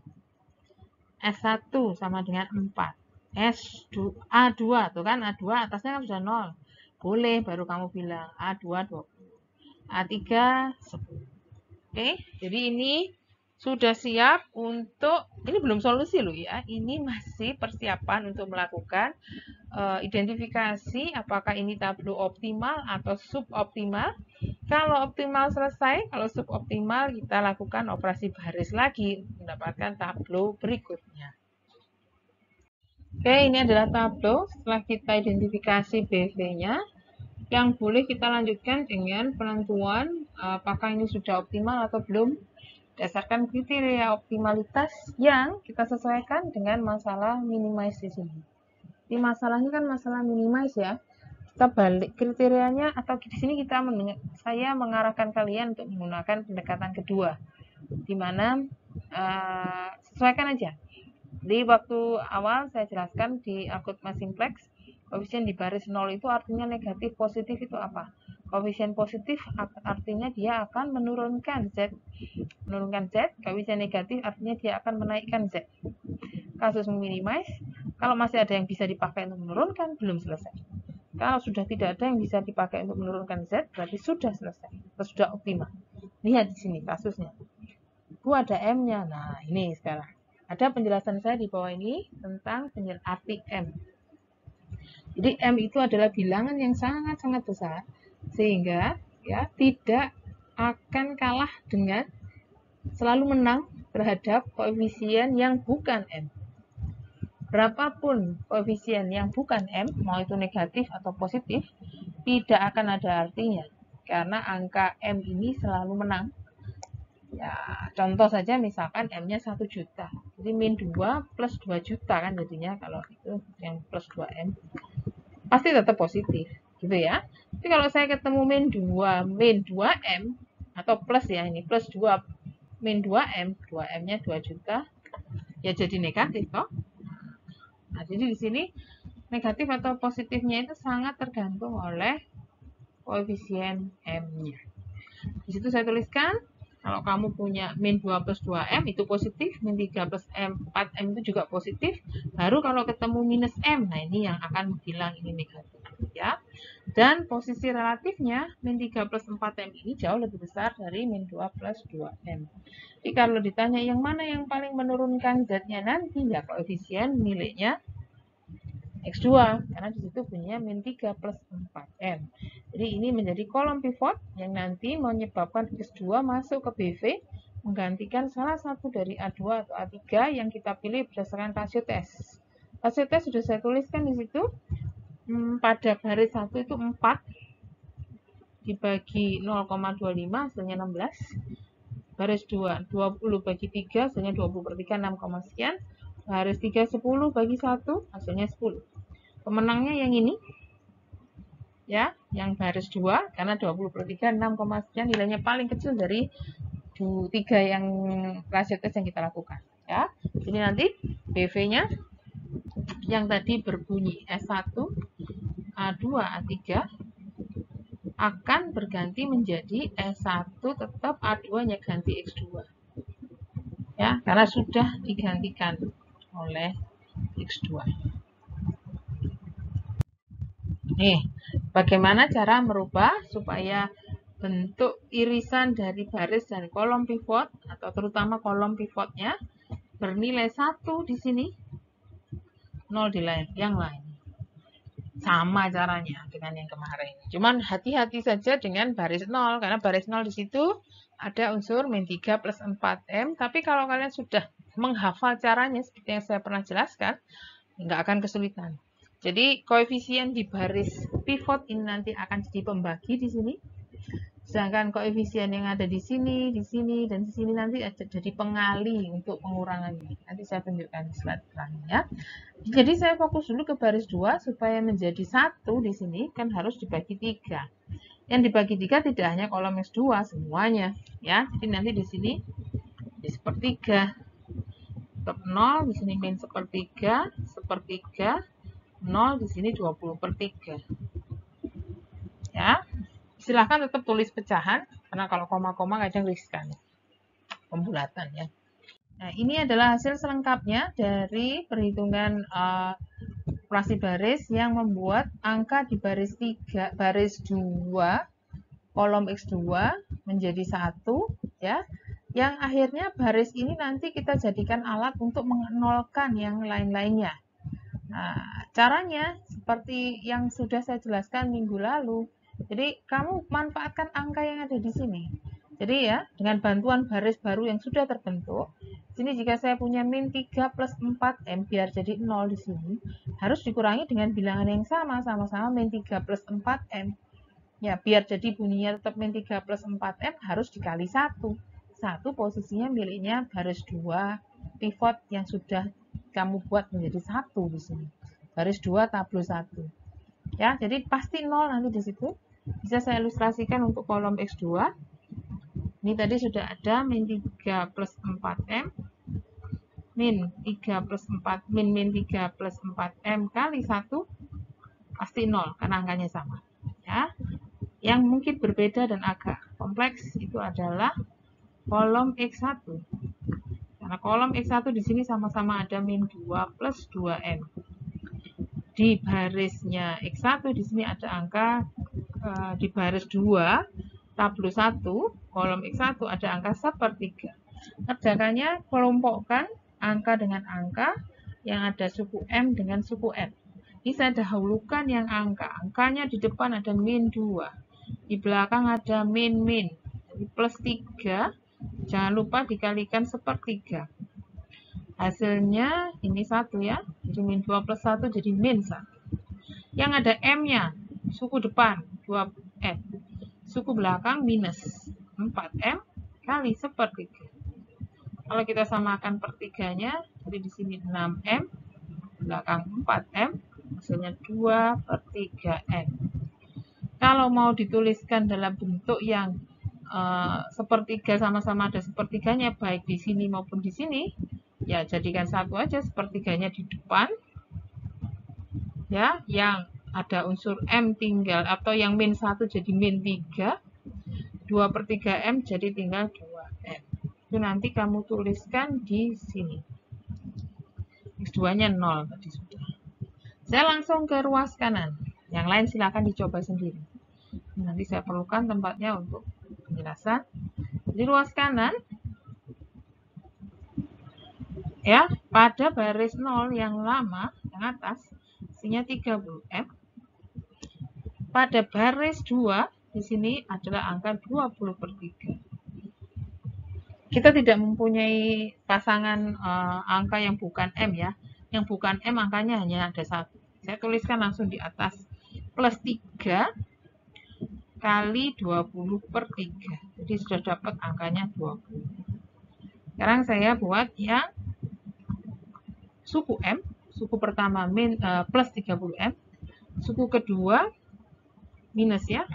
S1 sama dengan 4. A2 tuh kan, A2 atasnya kan sudah 0. Boleh baru kamu bilang A2 20. A3 10. Oke, jadi ini sudah siap untuk, ini belum solusi loh ya, ini masih persiapan untuk melakukan identifikasi apakah ini tableau optimal atau suboptimal. Kalau optimal selesai, kalau suboptimal kita lakukan operasi baris lagi mendapatkan tableau berikutnya. Oke, ini adalah tableau setelah kita identifikasi BV-nya. Yang boleh kita lanjutkan dengan penentuan apakah ini sudah optimal atau belum. Berdasarkan kriteria optimalitas yang kita sesuaikan dengan masalah minimize di sini. Ini masalahnya kan masalah minimize ya. Kita balik kriterianya atau di sini saya mengarahkan kalian untuk menggunakan pendekatan kedua, di mana sesuaikan aja. Di waktu awal saya jelaskan di Algoritma Simplex, koefisien di baris 0 itu artinya negatif, positif itu apa? Koefisien positif artinya dia akan menurunkan Z. Koefisien negatif artinya dia akan menaikkan Z. Kasus minimize, kalau masih ada yang bisa dipakai untuk menurunkan, belum selesai. Kalau sudah tidak ada yang bisa dipakai untuk menurunkan Z, berarti sudah selesai, atau sudah optimal. Lihat di sini kasusnya. Bu ada M-nya. Nah, ini sekarang. Ada penjelasan saya di bawah ini tentang arti M. Jadi M itu adalah bilangan yang sangat-sangat besar, sehingga ya tidak akan kalah dengan selalu menang terhadap koefisien yang bukan M. Berapapun koefisien yang bukan M, mau itu negatif atau positif, tidak akan ada artinya. Karena angka M ini selalu menang. Ya, contoh saja misalkan M-nya 1 juta. Jadi min 2 plus 2 juta kan jadinya kalau itu yang plus 2M. Pasti tetap positif, gitu ya. Tapi kalau saya ketemu min 2M, atau plus ya, ini plus 2 min 2M, 2M-nya 2 juta, ya jadi negatif toh. Nah, jadi di sini negatif atau positifnya itu sangat tergantung oleh koefisien M-nya. Di situ saya tuliskan, kalau kamu punya min 2 plus 2M itu positif, min 3 plus M, 4M itu juga positif, baru kalau ketemu minus M, nah ini yang akan bilang ini negatif. Ya. Dan posisi relatifnya, min 3 plus 4M ini jauh lebih besar dari min 2 plus 2M. Jadi kalau ditanya yang mana yang paling menurunkan Z-nya nanti, ya koefisien miliknya X2, karena disitu punya min 3 plus 4M. Jadi ini menjadi kolom pivot yang nanti menyebabkan X2 masuk ke BV, menggantikan salah satu dari A2 atau A3 yang kita pilih berdasarkan rasio tes. Rasio tes sudah saya tuliskan di situ, pada baris 1 itu 4 dibagi 0,25 hasilnya 16. Baris 2, 20 bagi 3 hasilnya 20/3, 6, sekian. Baris 3, 10 bagi 1 hasilnya 10. Pemenangnya yang ini, ya, yang baris 2, karena 20/3, 6, sekian, nilainya paling kecil dari 3 yang rasio tes yang kita lakukan. Ya, jadi nanti BV-nya yang tadi berbunyi S1, A2, A3 akan berganti menjadi S1 tetap, A2-nya ganti X2. Ya, karena sudah digantikan oleh X2. Nih, bagaimana cara merubah supaya bentuk irisan dari baris dan kolom pivot, atau terutama kolom pivotnya, bernilai 1 di sini, 0 di yang lain. Sama caranya dengan yang kemarin. Cuman hati-hati saja dengan baris 0, karena baris 0 di situ ada unsur min 3 plus 4M, tapi kalau kalian sudah menghafal caranya seperti yang saya pernah jelaskan, nggak akan kesulitan. Jadi koefisien di baris pivot ini nanti akan jadi pembagi di sini. Sedangkan koefisien yang ada di sini, dan di sini nanti jadi pengali untuk pengurangannya. Nanti saya tunjukkan di slide selanjutnya. Jadi saya fokus dulu ke baris 2 supaya menjadi 1 di sini kan harus dibagi 3. Yang dibagi 3 tidak hanya kolom X2 semuanya, ya. Jadi nanti di sini di sepertiga. Tetap 0, di sini min sepertiga, 0 di sini 20/3. Ya. Silahkan tetap tulis pecahan karena kalau koma-koma kadang riskan. Pembulatan ya. Nah, ini adalah hasil selengkapnya dari perhitungan operasi baris yang membuat angka di baris 3, baris 2, kolom X2 menjadi 1 ya. Yang akhirnya baris ini nanti kita jadikan alat untuk menolkan yang lain-lainnya. Nah, caranya seperti yang sudah saya jelaskan minggu lalu. Jadi, kamu manfaatkan angka yang ada di sini. Jadi ya, dengan bantuan baris baru yang sudah terbentuk, sini jika saya punya min 3 plus 4M biar jadi 0 di sini, harus dikurangi dengan bilangan yang sama-sama min 3 plus 4M. Ya, biar jadi bunyinya tetap min 3 plus 4M harus dikali 1. 1 posisinya miliknya baris 2 pivot yang sudah kamu buat menjadi 1 di sini. Baris 2 tabel 1. Ya, jadi pasti 0 nanti di situ. Bisa saya ilustrasikan untuk kolom X2. Ini tadi sudah ada min 3 plus 4M, min 3 plus 4, min 3 plus 4M kali 1, pasti 0, karena angkanya sama. Ya. Yang mungkin berbeda dan agak kompleks itu adalah kolom X1. Karena kolom X1 di sini sama-sama ada min 2 plus 2M. Di barisnya X1 di sini ada angka, di baris 2, tabel 1, kolom X1 ada angka 1/3. Kerjakannya kelompokkan angka dengan angka yang ada suku M dengan suku N. Ini saya dahulukan yang angka. Angkanya di depan ada min 2. Di belakang ada min. Jadi plus 3. Jangan lupa dikalikan 1/3. Hasilnya ini 1 ya. Jadi min 2 plus 1 jadi min 1. Yang ada M-nya, suku depan 2M. Suku belakang minus 4M kali 1/3. Kalau kita samakan pertiganya, jadi di sini 6M, belakang 4M, hasilnya 2/3M. Kalau mau dituliskan dalam bentuk yang sepertiga sama-sama ada sepertiganya, baik di sini maupun di sini, ya jadikan 1 aja, sepertiganya di depan, ya, yang ada unsur M tinggal, atau yang min 1 jadi min 3, 2/3M jadi tinggal 2M. Itu nanti kamu tuliskan di sini. X2-nya 0 tadi sudah. Saya langsung ke ruas kanan. Yang lain silakan dicoba sendiri. Nanti saya perlukan tempatnya untuk penjelasan. Di ruas kanan, ya, pada baris 0 yang lama, yang atas, isinya 30M. Pada baris 2, di sini adalah angka 20/3. Kita tidak mempunyai pasangan angka yang bukan M ya. Yang bukan M angkanya hanya ada 1. Saya tuliskan langsung di atas. Plus 3 kali 20/3. Jadi sudah dapat angkanya 20. Sekarang saya buat yang suku M. Suku pertama plus 30M. Suku kedua minus ya,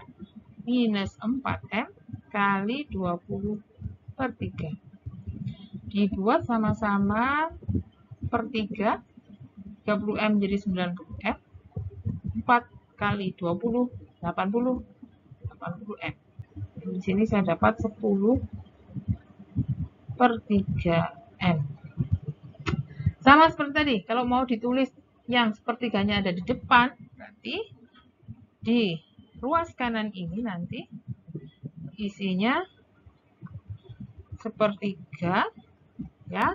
minus 4M kali 20/3. Dibuat sama-sama per 3, 30M jadi 90M, 4 kali 20, 80M. Di sini saya dapat 10/3M. Sama seperti tadi, kalau mau ditulis yang sepertiganya ada di depan, berarti di ruas kanan ini nanti isinya sepertiga ya.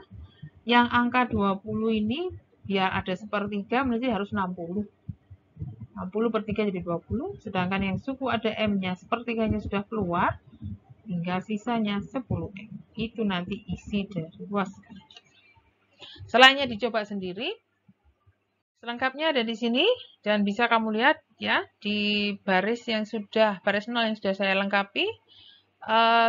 Yang angka 20 ini biar ada sepertiga berarti harus 60. 60/3 jadi 20, sedangkan yang suku ada M-nya sepertiganya sudah keluar, tinggal sisanya 10M. Itu nanti isi dari ruas kanan. Selainnya dicoba sendiri. Selengkapnya ada di sini dan bisa kamu lihat ya di baris yang sudah baris 0 yang sudah saya lengkapi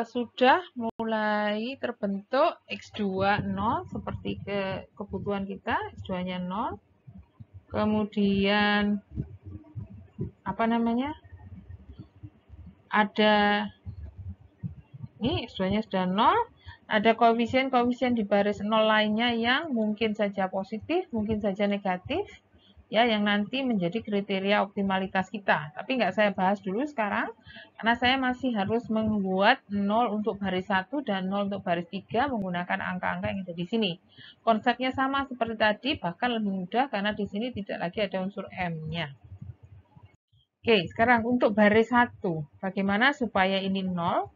sudah mulai terbentuk X2 0 seperti kebutuhan kita, X2-nya 0. Kemudian apa namanya? Ada ini X2-nya sudah 0. Ada koefisien-koefisien di baris 0 lainnya yang mungkin saja positif, mungkin saja negatif. ya, yang nanti menjadi kriteria optimalitas kita. Tapi nggak saya bahas dulu sekarang, karena saya masih harus membuat 0 untuk baris 1 dan 0 untuk baris 3 menggunakan angka-angka yang ada di sini. Konsepnya sama seperti tadi, bahkan lebih mudah karena di sini tidak lagi ada unsur M-nya. Oke, sekarang untuk baris 1, bagaimana supaya ini 0?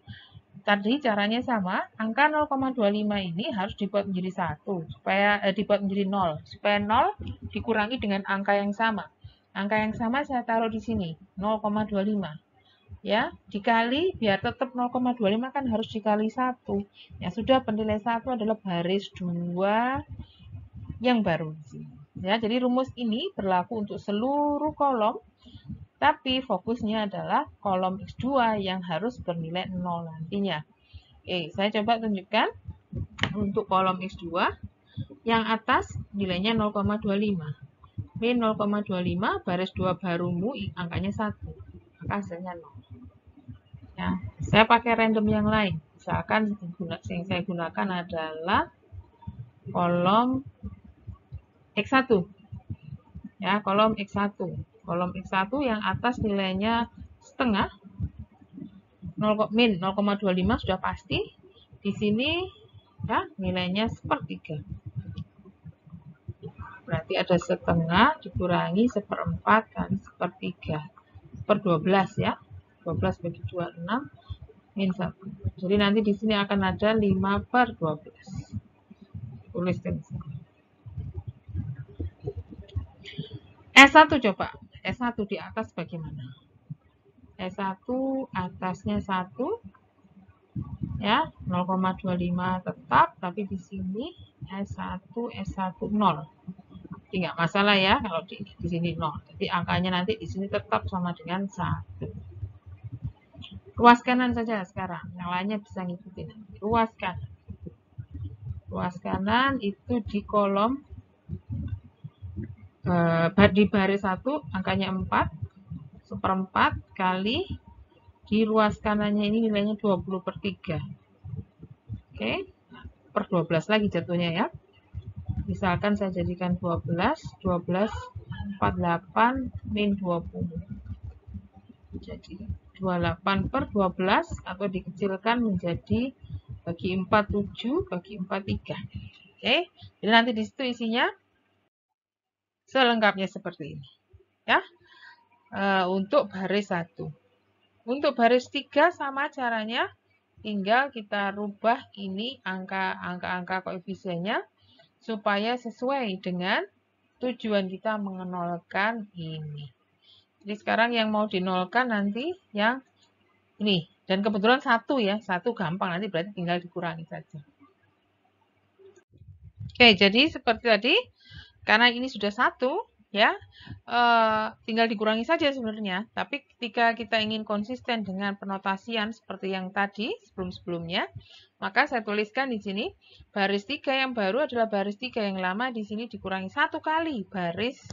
Tadi caranya sama, angka 0,25 ini harus dibuat menjadi 1, supaya dibuat menjadi 0, supaya 0 dikurangi dengan angka yang sama. Angka yang sama saya taruh di sini, 0,25. Ya, dikali biar tetap 0,25 kan harus dikali 1. Ya sudah, penilai 1 adalah baris 2 yang baru di sini. Ya, jadi rumus ini berlaku untuk seluruh kolom. Tapi fokusnya adalah kolom X2 yang harus bernilai 0 nantinya. Oke, saya coba tunjukkan untuk kolom X2. Yang atas nilainya 0,25. Min 0,25, baris 2 barumu angkanya 1. Maka hasilnya 0. Ya, saya pakai random yang lain. Misalkan yang saya gunakan adalah kolom X1. Ya, kolom X1. Kolom X1 yang atas nilainya setengah, min 0,25 sudah pasti. Di sini ya nilainya sepertiga. Berarti ada setengah dikurangi seperempat kali sepertiga. Per 12 ya. 12 bagi 2, 6. Min 1. Jadi nanti di sini akan ada 5/12. Tuliskan di sini. S1 coba. S1 di atas bagaimana? S1 atasnya 1 ya, 0,25 tetap, tapi di sini S1 0. Jadi nggak masalah ya kalau di sini 0. Jadi angkanya nanti di sini tetap sama dengan 1. Ruas kanan saja sekarang, yang lainnya bisa ngikutin. Ruas kanan. Ruas kanan itu di kolom di baris 1 angkanya 4 seperempat kali di ruas kanannya ini nilainya 20/3. Oke, per 12 lagi jatuhnya ya. Misalkan saya jadikan 12, 48 min 20. Jadi 28/12 atau dikecilkan menjadi bagi 4 7 bagi 4 3. Oke, jadi nanti di situ isinya selengkapnya seperti ini. Ya. Untuk baris 1. Untuk baris 3 sama caranya, tinggal kita rubah ini angka-angka koefisiennya supaya sesuai dengan tujuan kita mengenolkan ini. Jadi sekarang yang mau dinolkan nanti yang ini. Dan kebetulan 1 ya, 1 gampang, nanti berarti tinggal dikurangi saja. Oke, jadi seperti tadi, karena ini sudah 1, ya, tinggal dikurangi saja sebenarnya. Tapi ketika kita ingin konsisten dengan penotasian seperti yang tadi sebelum-sebelumnya, maka saya tuliskan di sini baris 3 yang baru adalah baris 3 yang lama di sini dikurangi 1 kali baris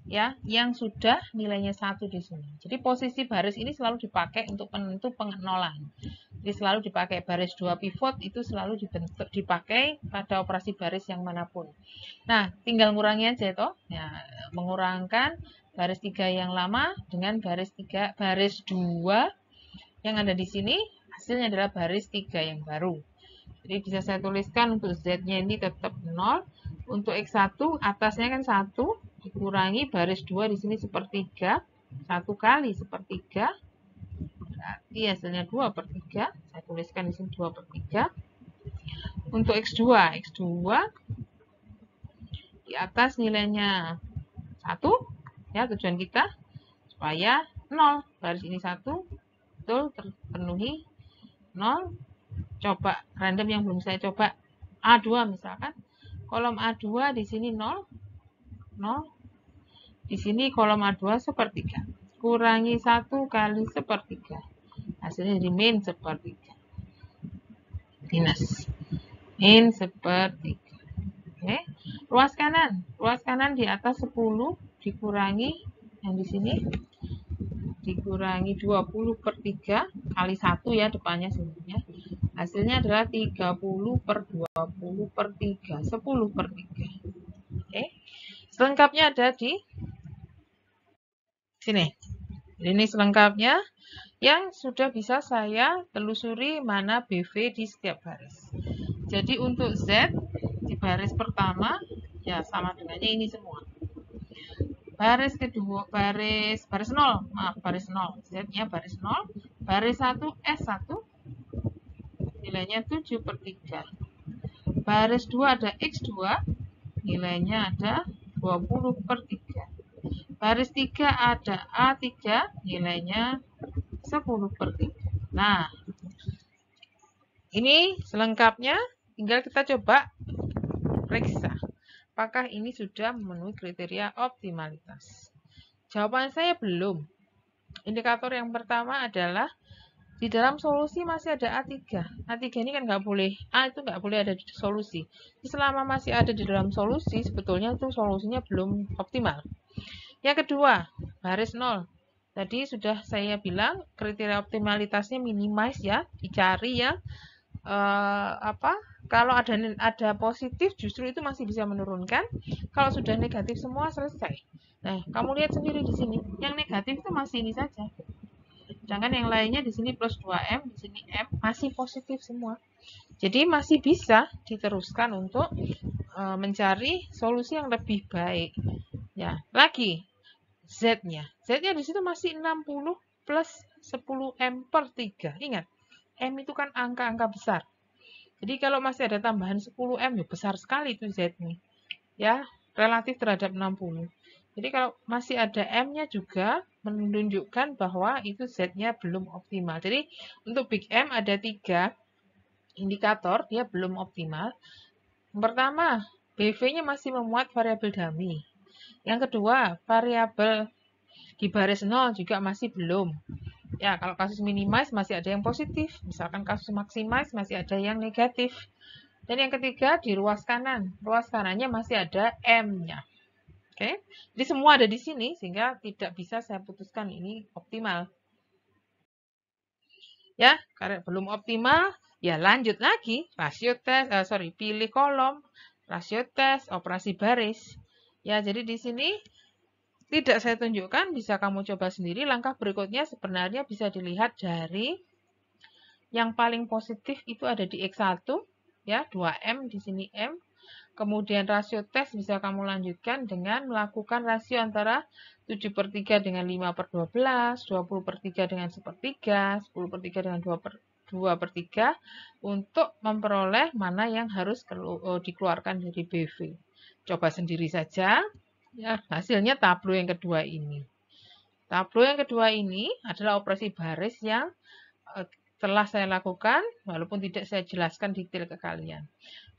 ya yang sudah nilainya 1 di sini. Jadi posisi baris ini selalu dipakai untuk penentu pengenolan. Jadi selalu dipakai baris 2 pivot itu selalu dipakai pada operasi baris yang manapun. Nah, tinggal ngurangi aja toh. Ya, mengurangkan baris 3 yang lama dengan baris 2 yang ada di sini, hasilnya adalah baris 3 yang baru. Jadi bisa saya tuliskan untuk Z-nya ini tetap 0. Untuk X1 atasnya kan 1 dikurangi baris 2 di sini sepertiga. 1 kali sepertiga. Berarti hasilnya 2/3. Saya tuliskan di sini 2/3. Untuk X2 di atas nilainya 1 ya, tujuan kita supaya 0. Baris ini 1 betul terpenuhi 0. Coba random yang belum saya coba A2 misalkan. Kolom A2 di sini 0. 0. Di sini kolom A2 sepertiga. Kurangi 1 kali sepertiga. Hasilnya jadi min sepertiga. Minus. Min sepertiga. Oke. Ruas kanan di atas 10 dikurangi yang di sini dikurangi 20/3 kali 1 ya depannya sebenarnya. Hasilnya adalah 30/20/3, 10/3. Oke. Selengkapnya ada di Sini. Ini selengkapnya yang sudah bisa saya telusuri mana BV di setiap baris. Jadi untuk Z di baris pertama ya sama dengannya ini semua. Baris kedua, baris 0, maaf baris 0, Z-nya baris 0, baris 1 S1 nilainya 7/3. Baris 2 ada X2 nilainya ada 20/3. Baris 3 ada A3 nilainya 10/3. Nah, ini selengkapnya tinggal kita coba periksa. Apakah ini sudah memenuhi kriteria optimalitas? Jawaban saya belum. Indikator yang pertama adalah di dalam solusi masih ada A3. A3 ini kan nggak boleh, A itu nggak boleh ada di solusi. Selama masih ada di dalam solusi, sebetulnya itu solusinya belum optimal. Yang kedua, baris 0. Tadi sudah saya bilang kriteria optimalitasnya minimize ya, dicari ya. Kalau ada positif justru itu masih bisa menurunkan. Kalau sudah negatif semua selesai. Nah, kamu lihat sendiri di sini, yang negatif itu masih ini saja. Sedangkan yang lainnya di sini plus 2M, di sini M masih positif semua. Jadi masih bisa diteruskan untuk mencari solusi yang lebih baik. Ya, lagi Z-nya. Z-nya di situ masih 60 plus 10M/3. Ingat, M itu kan angka-angka besar. Jadi kalau masih ada tambahan 10M, ya besar sekali itu Z-nya. Ya, relatif terhadap 60. Jadi kalau masih ada M-nya juga menunjukkan bahwa itu Z-nya belum optimal. Jadi untuk Big M ada 3 indikator, dia belum optimal. Yang pertama, BV-nya masih memuat variabel dummy. Yang kedua, variabel di baris 0 juga masih belum. Ya, kalau kasus minimize masih ada yang positif. Misalkan kasus maximize masih ada yang negatif. Dan yang ketiga, di ruas kanan. Ruas kanannya masih ada M-nya. Oke, jadi semua ada di sini sehingga tidak bisa saya putuskan ini optimal. Ya, karena belum optimal, ya lanjut lagi rasio tes, pilih kolom, rasio tes, operasi baris. Ya, jadi di sini tidak saya tunjukkan, bisa kamu coba sendiri. Langkah berikutnya sebenarnya bisa dilihat dari yang paling positif itu ada di X1, ya 2M di sini M. Kemudian rasio tes bisa kamu lanjutkan dengan melakukan rasio antara 7/3 dengan 5/12, 20/3 dengan 1/3, 10/3 dengan 2/3 untuk memperoleh mana yang harus dikeluarkan dari BV. Coba sendiri saja. Ya, hasilnya tablo yang kedua ini. Tablo yang kedua ini adalah operasi baris yang telah saya lakukan, walaupun tidak saya jelaskan detail ke kalian.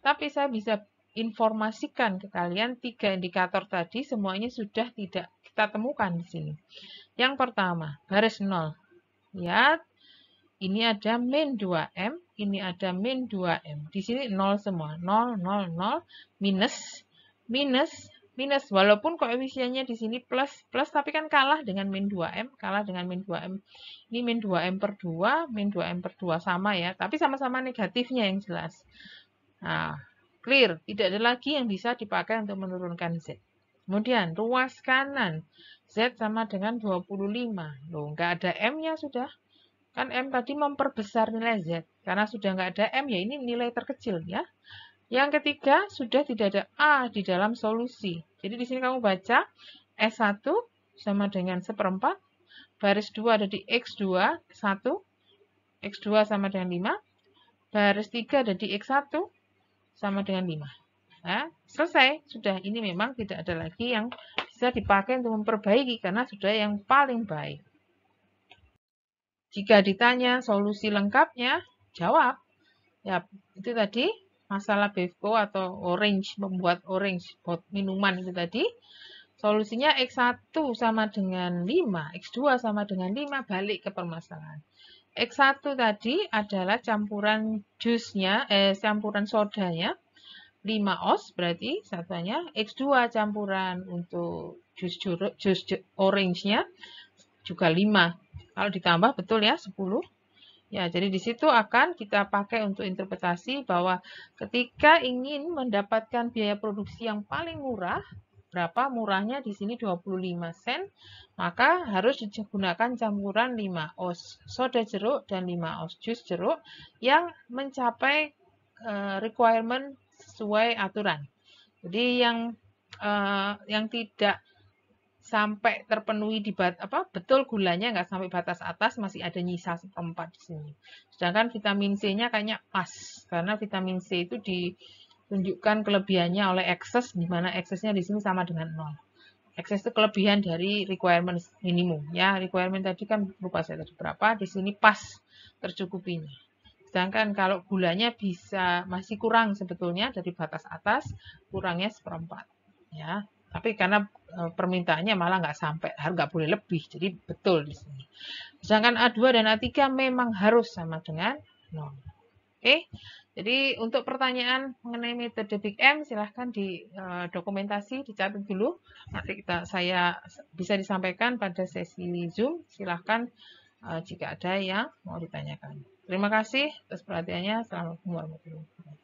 Tapi saya bisa informasikan ke kalian 3 indikator tadi semuanya sudah tidak kita temukan di sini. Yang pertama, baris 0. Lihat, ini ada min 2M, ini ada min 2M. Di sini 0 semua. 0, 0, 0, minus, minus, minus. Walaupun koefisiennya di sini plus, plus tapi kan kalah dengan min 2M, kalah dengan min 2M. Ini min 2M/2, min 2M/2 sama ya, tapi sama-sama negatifnya yang jelas. Nah, clear, tidak ada lagi yang bisa dipakai untuk menurunkan Z. Kemudian, ruas kanan, Z sama dengan 25. Loh, nggak ada M-nya sudah. Kan M tadi memperbesar nilai Z. Karena sudah nggak ada M, ya ini nilai terkecil ya. Yang ketiga, sudah tidak ada A di dalam solusi. Jadi di sini kamu baca, S1 sama dengan 1/4. Baris 2 ada di X2, 1. X2 sama dengan 5. Baris 3 ada di X1, sama dengan 5. Nah, selesai. Sudah, ini memang tidak ada lagi yang bisa dipakai untuk memperbaiki karena sudah yang paling baik. Jika ditanya solusi lengkapnya, jawab. Ya, itu tadi masalah BEVCO atau orange, membuat orange buat minuman itu tadi. Solusinya X1 sama dengan 5, X2 sama dengan 5, balik ke permasalahan. X1 tadi adalah campuran jusnya, campuran sodanya, 5 oz berarti satunya. X2 campuran untuk jus orange-nya juga 5. Kalau ditambah betul ya 10. Ya, jadi di situ akan kita pakai untuk interpretasi bahwa ketika ingin mendapatkan biaya produksi yang paling murah, berapa murahnya di sini 25 sen, maka harus digunakan campuran 5 oz soda jeruk dan 5 oz jus jeruk yang mencapai requirement sesuai aturan. Jadi yang tidak sampai terpenuhi betul gulanya nggak sampai batas atas, masih ada nyisa 1/4 di sini. Sedangkan vitamin C-nya kayaknya pas karena vitamin C itu ditunjukkan kelebihannya oleh excess, di mana excess-nya di sini sama dengan 0. Excess itu kelebihan dari requirement minimum ya. Requirement tadi kan lupa saya tadi berapa, di sini pas tercukupinya. Sedangkan kalau gulanya masih kurang sebetulnya dari batas atas, kurangnya 1/4 ya. Tapi karena permintaannya malah nggak sampai, nggak boleh lebih, jadi betul di sini. Sedangkan A2 dan A3 memang harus sama dengan 0. Oke, jadi untuk pertanyaan mengenai metode Big M silahkan di dokumentasi, dicatat dulu. Nanti saya bisa disampaikan pada sesi Zoom. Silahkan jika ada yang mau ditanyakan. Terima kasih atas perhatiannya. Assalamualaikum warahmatullahi wabarakatuh.